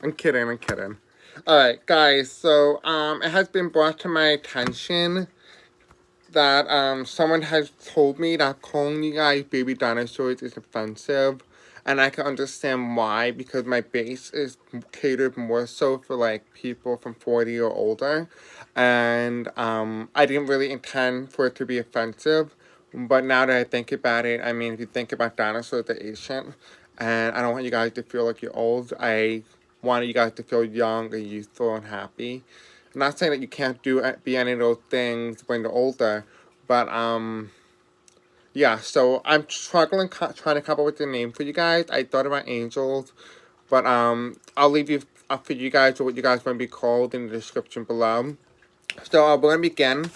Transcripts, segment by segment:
I'm kidding, I'm kidding. Alright, guys, so, it has been brought to my attention that, someone has told me that calling you guys baby dinosaurs is offensive. And I can understand why, because my base is catered more so for, like, people from 40 or older. And, I didn't really intend for it to be offensive. But now that I think about it, I mean, if you think about dinosaurs, they're ancient. And I don't want you guys to feel like you're old. I wanted you guys to feel young and youthful and happy. I'm not saying that you can't be any of those things when you're older, but yeah. So I'm struggling trying to come up with a name for you guys. I thought about angels, but I'll leave you up for you guys or what you guys want to be called in the description below. So we're gonna begin.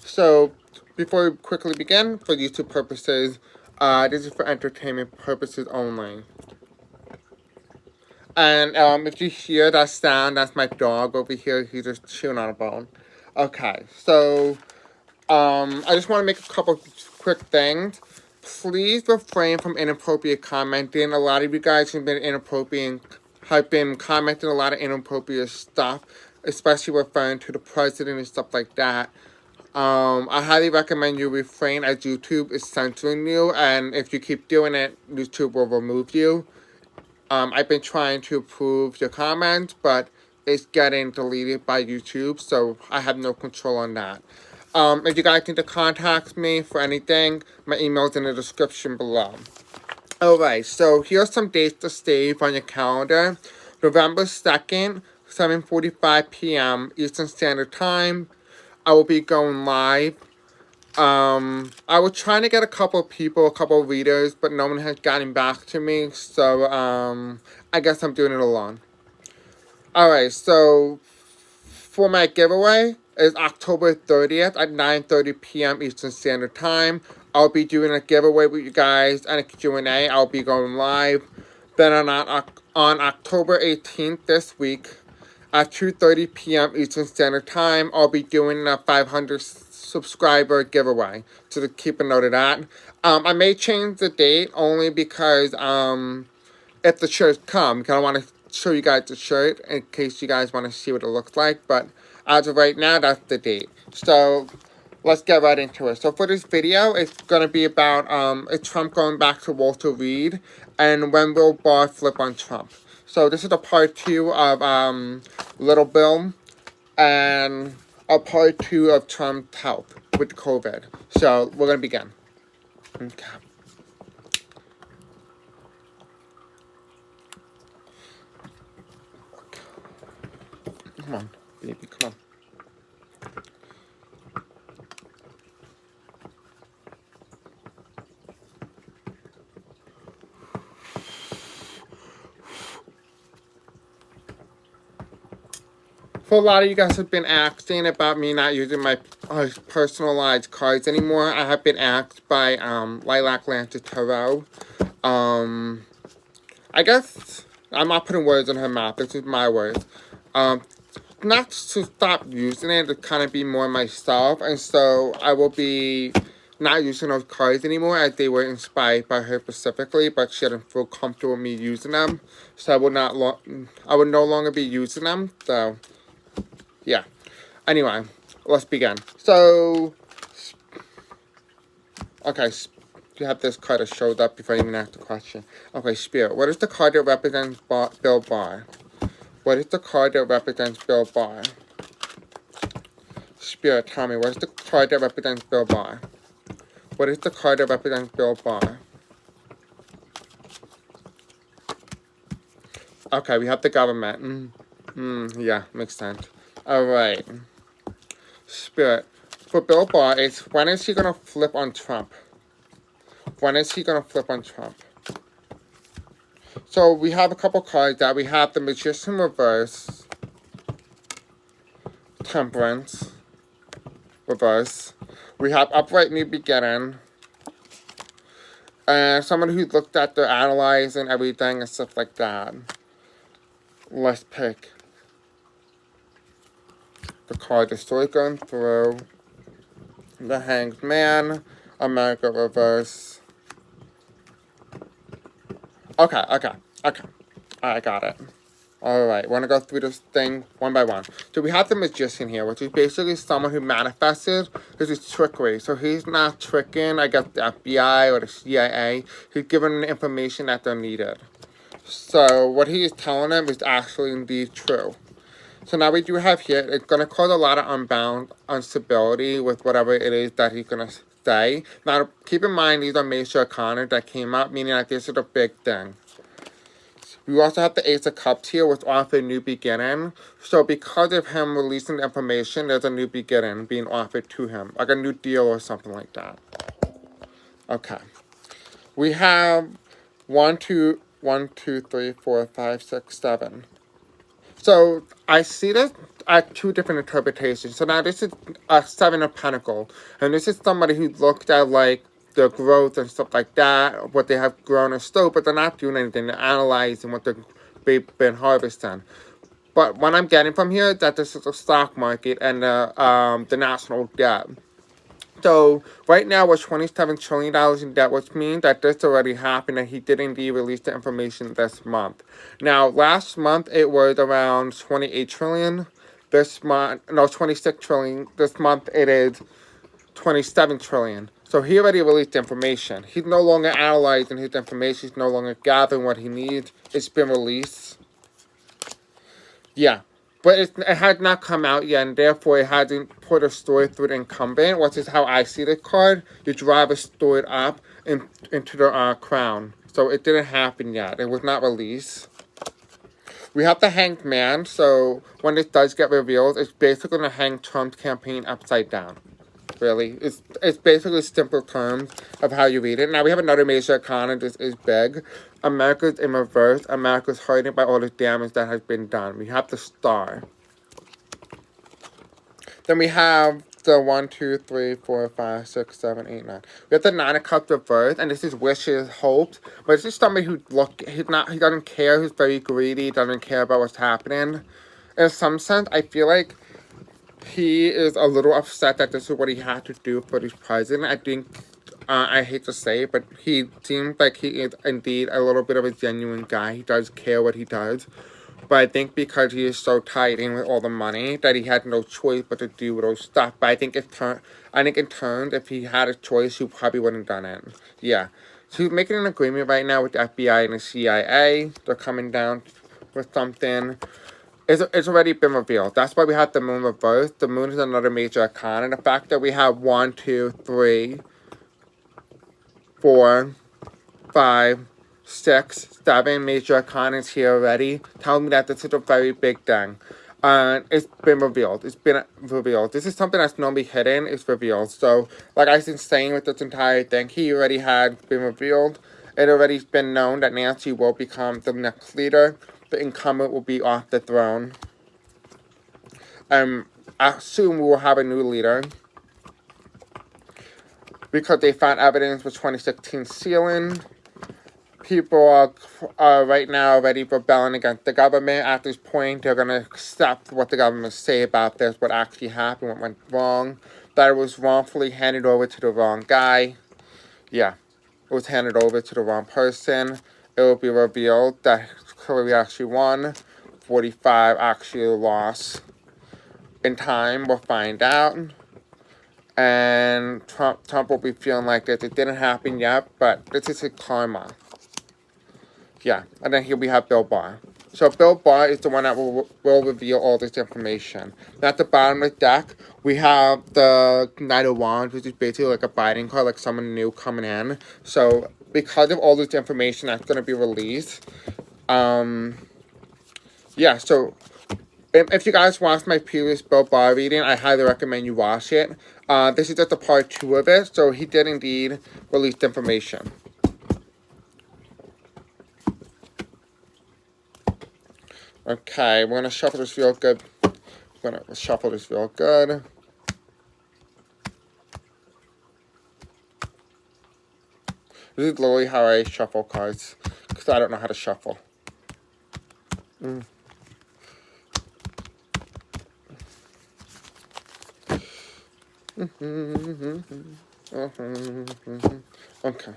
So before we quickly begin, for YouTube purposes, this is for entertainment purposes only. And if you hear that sound, that's my dog over here. He's just chewing on a bone. Okay, so I just want to make a couple quick things. Please refrain from inappropriate commenting. A lot of you guys have been commenting a lot of inappropriate stuff, especially referring to the president and stuff like that. I highly recommend you refrain, as YouTube is censoring you, and if you keep doing it, YouTube will remove you. I've been trying to approve your comments, but it's getting deleted by YouTube, so I have no control on that. If you guys need to contact me for anything, my email's in the description below. Alright, so here's some dates to save on your calendar. November 2nd, 7:45 p.m. Eastern Standard Time. I will be going live. I was trying to get a couple of readers, but no one has gotten back to me, so, I guess I'm doing it alone. Alright, so, for my giveaway, is October 30th at 9:30 p.m. Eastern Standard Time. I'll be doing a giveaway with you guys and a Q&A. I'll be going live. Then on October 18th this week, at 2:30 p.m. Eastern Standard Time, I'll be doing a 500 subscriber giveaway. So to keep a note of that. I may change the date only because if the shirts come, because I want to show you guys the shirt in case you guys want to see what it looks like. But as of right now, that's the date. So let's get right into it. So for this video, it's going to be about Trump going back to Walter Reed and when will Barr flip on Trump. So this is a part 2 of Little Bill and a part 2 of Trump's help with COVID. So we're going to begin. Okay. Come on, baby, come on. For a lot of you guys have been asking about me not using my personalized cards anymore. I have been asked by Lilac Lancer Tarot. I guess I'm not putting words in her mouth. This is my words. Not to stop using it, to kind of be more myself, and so I will be not using those cards anymore as they were inspired by her specifically, but she didn't feel comfortable with me using them, so I would no longer be using them. So yeah. Anyway, let's begin. So okay, you have this card that showed up before I even asked the question. Okay, Spirit, what is the card that represents Bill Barr? What is the card that represents Bill Barr? Spirit, tell me, what is the card that represents Bill Barr? What is the card that represents Bill Barr? Okay, we have the government. Yeah, makes sense. Alright. Spirit, for Bill Barr, it's when is he gonna flip on Trump? When is he gonna flip on Trump? So we have a couple cards that we have the Magician Reverse, Temperance Reverse. We have Upright New Beginning. And someone who looked at the analyzing everything and stuff like that. Let's pick the card. The story going through. The Hanged Man. America Reverse. Okay. I got it. Alright, want to go through this thing one by one. So we have the magician here, which is basically someone who manifested. This is trickery. So he's not tricking, I guess, the FBI or the CIA. He's giving them information that they're needed. So what he is telling them is actually indeed true. So now we do have here, it's going to cause a lot of unbound instability with whatever it is that he's going to say. Now, keep in mind, these are major arcana that came up, meaning that this is a big thing. We also have the Ace of Cups here, which offers a new beginning. So because of him releasing the information, there's a new beginning being offered to him. Like a new deal or something like that. Okay. We have 1, 2, 3, 4, 5, 6, 7. So I see this at two different interpretations. So now this is a 7 of Pentacles. And this is somebody who looked at like their growth and stuff like that, what they have grown and stowed, but they're not doing anything. They're analyzing what they've been harvesting. But what I'm getting from here is that this is the stock market and the national debt. So right now we're $27 trillion in debt, which means that this already happened and he did indeed release the information this month. Now last month it was around 28 trillion. This month, no, 26 trillion. This month it is 27 trillion. So he already released the information. He's no longer analyzing his information. He's no longer gathering what he needs. It's been released. Yeah. But it has not come out yet, and therefore it hasn't put a story through the incumbent, which is how I see the card. You drive a story up into the crown. So it didn't happen yet. It was not released. We have the Hanged Man. So when this does get revealed, it's basically going to hang Trump's campaign upside down. Really. It's basically simple terms of how you read it. Now we have another major arcana. This is big. America's in reverse. America's hurting by all the damage that has been done. We have the Star. Then we have the 1, 2, 3, 4, 5, 6, 7, 8, 9. We have the 9 of Cups reversed, and this is wishes, hopes. But this is somebody who he doesn't care, who's very greedy, doesn't care about what's happening. In some sense, I feel like he is a little upset that this is what he had to do for his president. I think, I hate to say it, but he seems like he is indeed a little bit of a genuine guy. He does care what he does. But I think because he is so tied in with all the money that he had no choice but to do those stuff. But I think in turn, if he had a choice, he probably wouldn't have done it. Yeah. So he's making an agreement right now with the FBI and the CIA. They're coming down with something. It's already been revealed. That's why we have the moon reversed. The moon is another major arcana. And the fact that we have 1, 2, 3, 4, 5, 6, 7 major arcanas here already tells me that this is a very big thing. It's been revealed. It's been revealed. This is something that's normally hidden. It's revealed. So, like I've been saying with this entire thing, he already had been revealed. It already been known that Nancy will become the next leader. The incumbent will be off the throne. I assume we will have a new leader. Because they found evidence with 2016 sealing. People are right now already rebelling against the government. At this point, they're going to accept what the government say about this, what actually happened, what went wrong. That it was wrongfully handed over to the wrong guy. Yeah, it was handed over to the wrong person. It will be revealed that Hillary actually won. 45 actually lost. In time, we'll find out. And Trump will be feeling like this. It didn't happen yet, but this is his karma. Yeah, and then here we have Bill Barr. So Bill Barr is the one that will reveal all this information. And at the bottom of the deck, we have the Knight of Wands, which is basically like a Biden card, like someone new coming in. So because of all this information that's going to be released, yeah, so if you guys watched my previous Bill Barr reading, I highly recommend you watch it. This is just a part 2 of it, so he did indeed release the information. Okay, we're going to shuffle this real good. We're going to shuffle this real good. This is literally how I shuffle cards, because I don't know how to shuffle. Okay.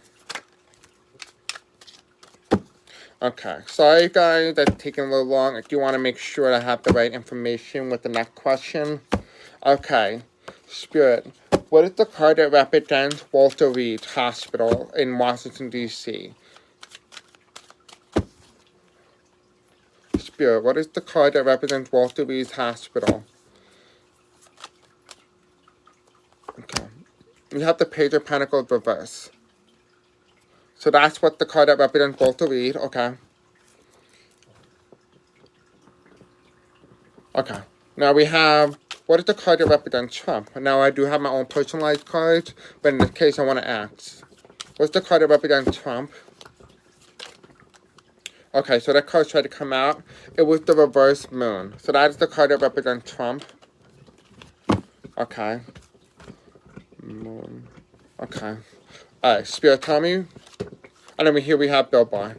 Okay, sorry guys, that's taking a little long. I do want to make sure I have the right information with the next question. Okay, Spirit, what is the card that represents Walter Reed Hospital in Washington, D.C.? Spirit, what is the card that represents Walter Reed Hospital? Okay, you have the Page of Pentacles reverse. So that's what the card that represents Walter Reed, okay. Okay. Now we have, what is the card that represents Trump? Now I do have my own personalized cards, but in this case I want to ask. What's the card that represents Trump? Okay, so that card tried to come out. It was the reverse moon. So that is the card that represents Trump. Okay. Moon. Okay. Alright, Spirit, tell me. And then here we have Bill Barr.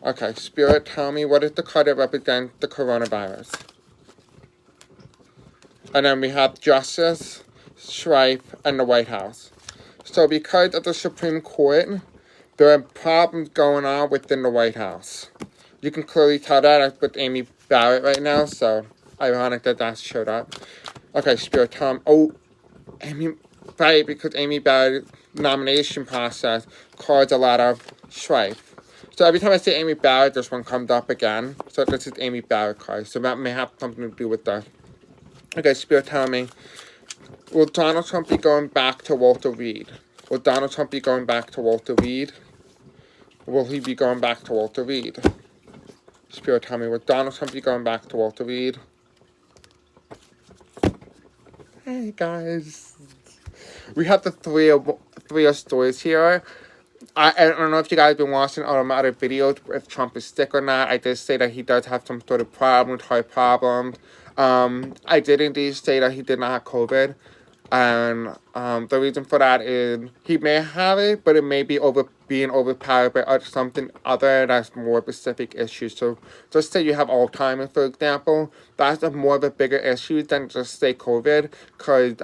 Okay, Spirit, tell me what is the card that represents the coronavirus? And then we have Justice, Strife, and the White House. So because of the Supreme Court, there are problems going on within the White House. You can clearly tell that with Amy Barrett right now, so ironic that that showed up. Okay, Spirit, Tom. Oh, Amy, right, because Amy Barrett's nomination process caused a lot of strife. So every time I say Amy Barrett, this one comes up again. So this is Amy Barrett card. So that may have something to do with that. Okay, Spirit, tell me. Will Donald Trump be going back to Walter Reed? Will Donald Trump be going back to Walter Reed? Will he be going back to Walter Reed? Spirit, tell me, will Donald Trump be going back to Walter Reed? Hey, guys. We have the three of stories here. I don't know if you guys have been watching all of my other videos, if Trump is sick or not. I did say that he does have some sort of problems, heart problems. I did indeed say that he did not have COVID. And the reason for that is he may have it, but it may be being overpowered by something other that's more specific issues. So just say you have Alzheimer's, for example, that's more of a bigger issue than just say COVID, because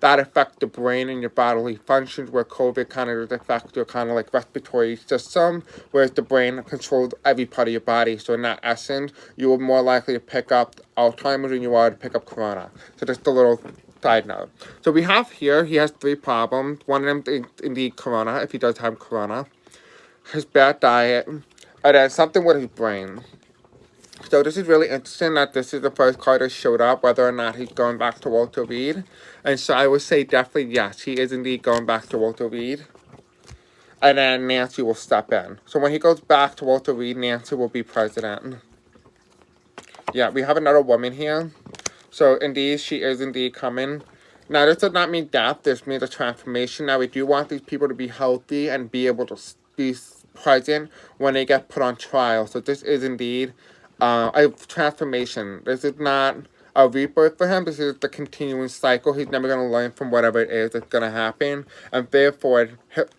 that affects the brain and your bodily functions, where COVID kind of affects your kind of like respiratory system, whereas the brain controls every part of your body. So in that essence, you are more likely to pick up Alzheimer's than you are to pick up Corona. So just a little side note. So we have here, he has three problems. One of them is indeed Corona, if he does have Corona. His bad diet. And then something with his brain. So this is really interesting that this is the first card that showed up, whether or not he's going back to Walter Reed. And so I would say definitely yes, he is indeed going back to Walter Reed. And then Nancy will step in. So when he goes back to Walter Reed, Nancy will be president. Yeah, we have another woman here. So, indeed, she is indeed coming. Now, this does not mean death. This means a transformation. Now, we do want these people to be healthy and be able to be present when they get put on trial. So, this is indeed a transformation. This is not a rebirth for him. This is the continuing cycle. He's never going to learn from whatever it is that's going to happen. And therefore,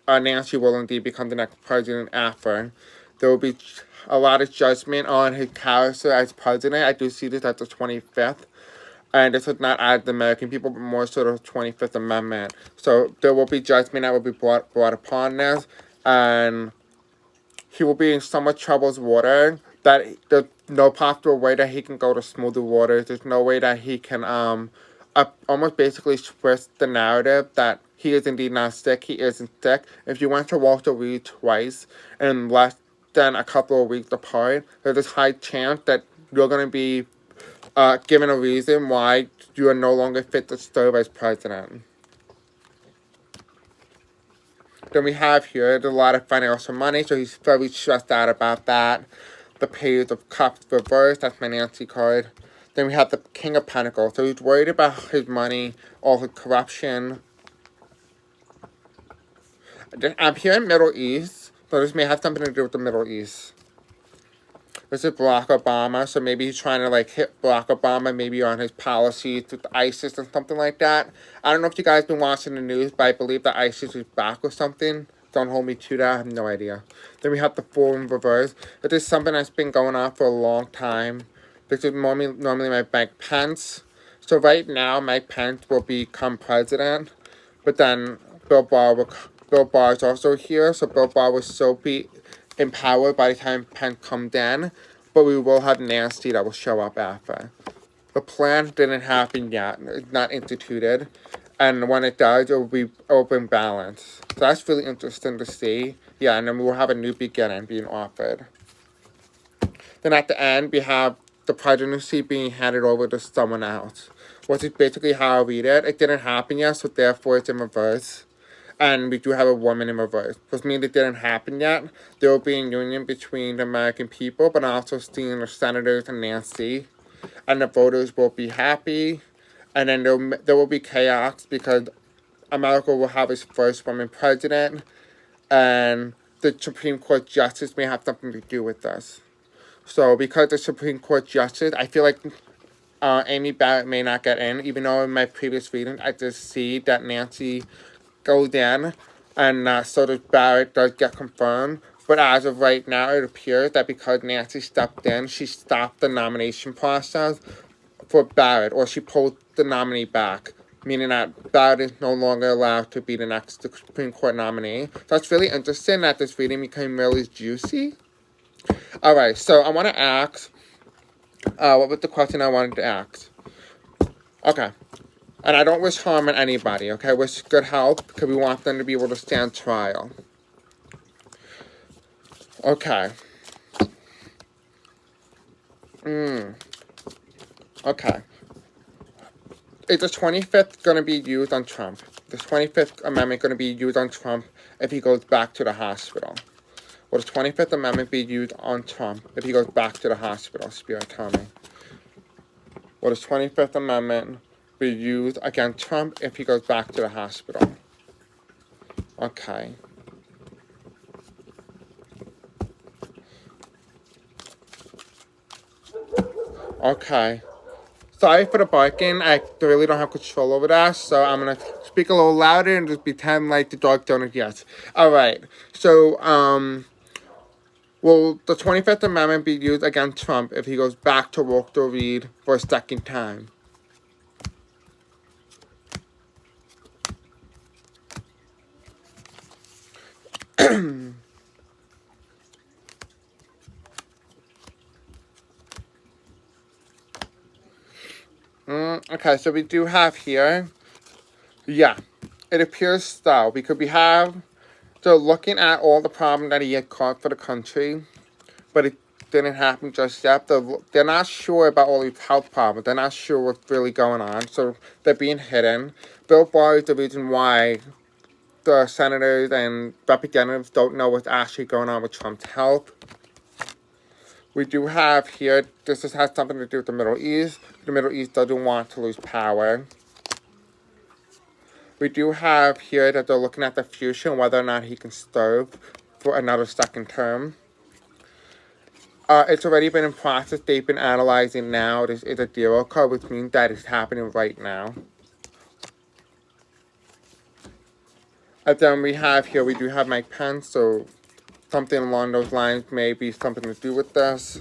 Nancy will indeed become the next president after. There will be a lot of judgment on his character as president. I do see this at the 25th. And this is not as the American people, but more sort of 25th Amendment. So there will be judgment that will be brought upon this. And he will be in so much troubled water that there's no possible way that he can go to smoother waters. There's no way that he can almost basically twist the narrative that he is indeed not sick, he isn't sick. If you went to Walter Reed twice in less than a couple of weeks apart, there's a high chance that you're going to be given a reason why you are no longer fit to serve as president. Then we have here, there's a lot of financial money, so he's very stressed out about that. The Page of Cups reversed, that's my Nancy card. Then we have the King of Pentacles, so he's worried about his money, all his corruption. I'm here in Middle East, so this may have something to do with the Middle East. This is Barack Obama, so maybe he's trying to like hit Barack Obama maybe on his policies with ISIS or something like that. I don't know if you guys been watching the news, but I believe that ISIS is back or something. Don't hold me to that, I have no idea. Then we have the Fool in reverse. This is something that's been going on for a long time. This is normally my Mike Pence. So right now, Mike Pence will become president, but then Bill Barr is also here, so Bill Barr will still be in power by the time Pence comes in, but we will have Nancy that will show up after. The plan didn't happen yet. It's not instituted. And when it does, it will be open balance. So that's really interesting to see. Yeah, and then we'll have a new beginning being offered. Then at the end, we have the presidency being handed over to someone else, which is basically how I read it. It didn't happen yet, so therefore it's in reverse. And we do have a woman in reverse, which means it didn't happen yet. There will be a union between the American people, but also seeing the senators and Nancy. And the voters will be happy. And then there will be chaos because America will have its first woman president. And the Supreme Court justice may have something to do with this. So because the Supreme Court justice, I feel like Amy Barrett may not get in, even though in my previous reading I just see that Nancy goes in, and so does Barrett does get confirmed. But as of right now, it appears that because Nancy stepped in, she stopped the nomination process for Barrett, or she pulled the nominee back, meaning that Barrett is no longer allowed to be the next Supreme Court nominee. So it's really interesting that this reading became really juicy. Alright, so I want to ask, what was the question I wanted to ask? Okay. And I don't wish harm on anybody, okay? I wish good health, because we want them to be able to stand trial. Okay. Okay. Is the 25th going to be used on Trump? The 25th Amendment going to be used on Trump if he goes back to the hospital? Will the 25th Amendment be used on Trump if he goes back to the hospital? Spirit, tell me. Will the 25th Amendment be used against Trump if he goes back to the hospital? Okay. Okay. Sorry for the barking. I really don't have control over that, so I'm going to speak a little louder and just pretend like the dog don't yes. Alright. So, will the 25th Amendment be used against Trump if he goes back to Walter Reed for a second time? Okay, so we do have here, yeah, it appears so, because we have, so looking at all the problems that he had caused for the country, but it didn't happen just yet. They're not sure about all these health problems. They're not sure what's really going on, so they're being hidden. Bill Barr is the reason why the senators and representatives don't know what's actually going on with Trump's health. We do have here, this has something to do with the Middle East. The Middle East doesn't want to lose power. We do have here that they're looking at the future and whether or not he can serve for another second term. It's already been in process. They've been analyzing now. This is a zero card, which means that it's happening right now. And then we have here, we do have Mike Pence, so something along those lines may be something to do with this.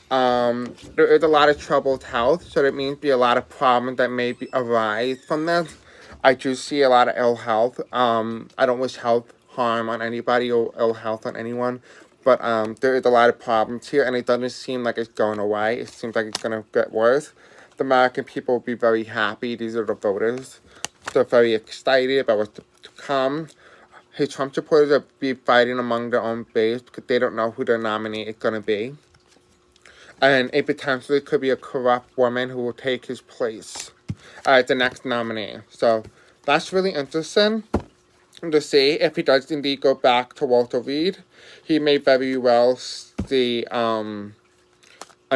There is a lot of troubled health, so that means be a lot of problems that may arise from this. I do see a lot of ill health. I don't wish harm on anybody or ill health on anyone, but there is a lot of problems here, and it doesn't seem like it's going away. It seems like it's going to get worse. The American people will be very happy. These are the voters. They're very excited about what's to come. His Trump supporters will be fighting among their own base because they don't know who their nominee is going to be. And it potentially could be a corrupt woman who will take his place as the next nominee. So that's really interesting to see if he does indeed go back to Walter Reed. He may very well see a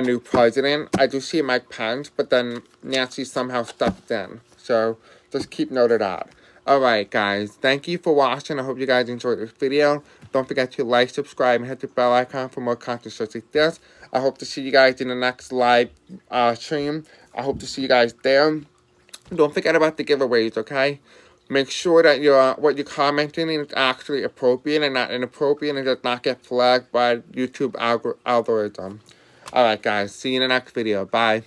new president. I do see Mike Pence, but then Nancy somehow stepped in. So just keep note of that. Alright guys, thank you for watching. I hope you guys enjoyed this video. Don't forget to like, subscribe, and hit the bell icon for more content such like this. I hope to see you guys in the next live stream. I hope to see you guys there. Don't forget about the giveaways, okay? Make sure that what you're commenting is actually appropriate and not inappropriate and does not get flagged by YouTube algorithm. Alright guys, see you in the next video. Bye.